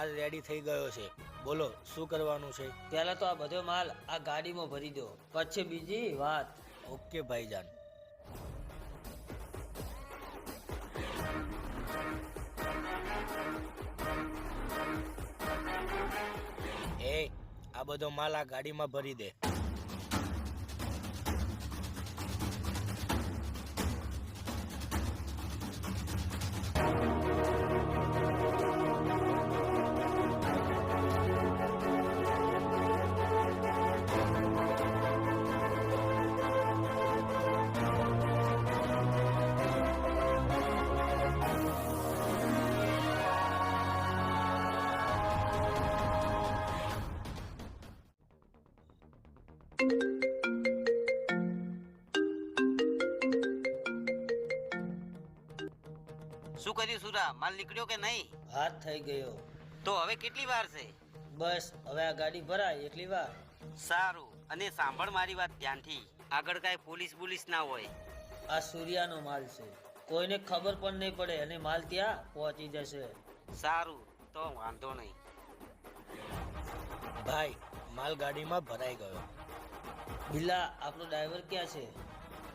માલ રેડી થઈ ગયો છે. બોલો શું કરવાનું છે? પહેલા તો આ બધો માલ આ ગાડીમાં ભરી દો, પછી બીજી વાત. ઓકે ભાઈજાન. એ આ બધો માલ આ ગાડીમાં ભરી દે. શું કર્યું સુરા? માલ નીકળ્યો કે નહીં? હાથ થઈ ગયો. તો હવે કેટલી વાર છે? બસ હવે આ ગાડી ભરાય એટલી વાર. સારું. અને સાંભળ મારી વાત ધ્યાનથી, આગળ કાંઈ પોલીસ ના હોય. આ સૂર્યાનો માલ છે, કોઈને ખબર પણ નહીં પડે અને માલ ત્યાં પહોંચી જશે. સારું, તો વાંધો નહીં. ભાઈ માલ ગાડીમાં ભરાઈ ગયો. બિલ્લા આપણો ડ્રાઈવર ક્યાં છે?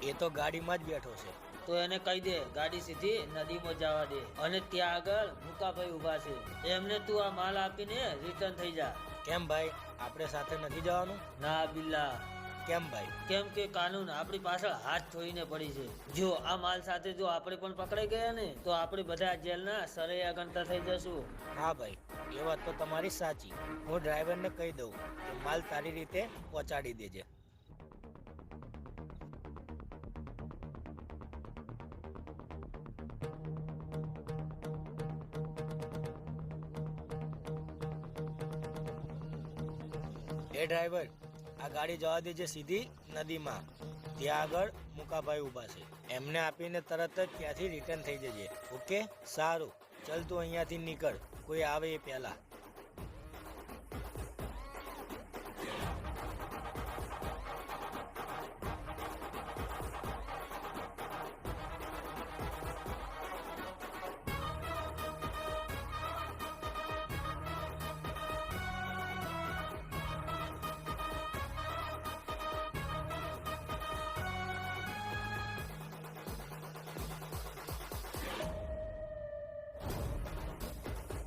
એ તો ગાડીમાં જ બેઠો છે. તો એને કહી દે ગાડી સીધી નદીમાં જવા દે, અને ત્યાં આગળ મુકાભાઈ ઉભા છે, એમને તું આ માલ આપીને રિટર્ન થઈ જા. કેમ ભાઈ, આપણે સાથે નથી જવાનું? ના બિલ્લા. કેમ ભાઈ? કેમ કે કાનૂન આપણી પાછળ હાથ ધોઈને પડી છે. જો આ માલ સાથે જો આપણે પણ પકડાઈ ગયા ને તો આપણે બધા જેલના સરૈયા ગણતા થઈ જશું. હા ભાઈ, એ વાત તો તમારી સાચી. હું ડ્રાઈવરને કહી દઉં કે માલ તારી રીતે પહોંચાડી દેજે. એ ડ્રાઈવર, આ ગાડી જવા દેજે સીધી નદીમાં. ત્યાં આગળ મુકાભાઈ ઊભા છે, એમને આપીને તરત જ ત્યાંથી રિટર્ન થઈ જજે. ઓકે? સારું, ચલ તું અહીંયાથી નીકળ, કોઈ આવે એ પહેલા.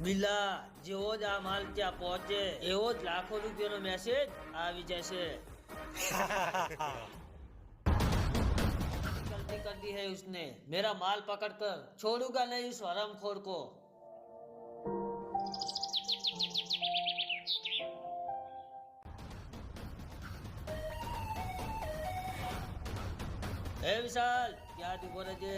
બિલ્લા, જેવો જ આ માલ ત્યાં પહોંચે એવો જ લાખો રૂપિયાનો મેસેજ આવી જશે. गलती कर दी है उसने, मेरा माल पकड़ कर छोड़ूंगा नहीं उस हरामखोर को. हे विशाल, क्या उभો રહેજે.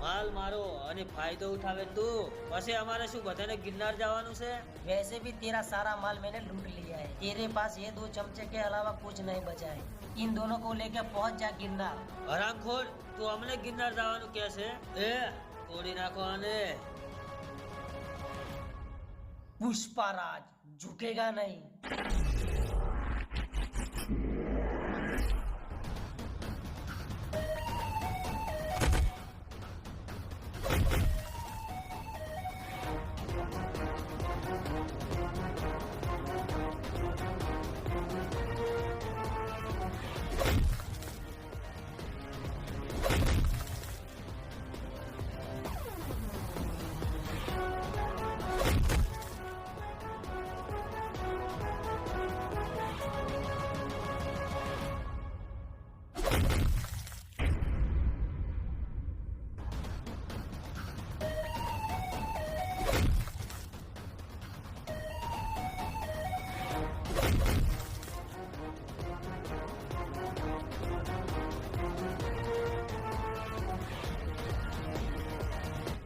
माल मारो અને फायदो उठावे तू, પછી અમારે શું બધાને गिरनार જવાનું છે? वैसे भी तेरा सारा माल मैंने लूट लिया है, तेरे पास ये 2 चमचे के अलावा कुछ नहीं बचा है. इन दोनों को लेकर पहुंच जा गिरनार. હરામખોર, તું અમને गिरनार જવાનું કહે છે? એ તોડી નાખો આને. पुष्पाराज झुकेगा नहीं.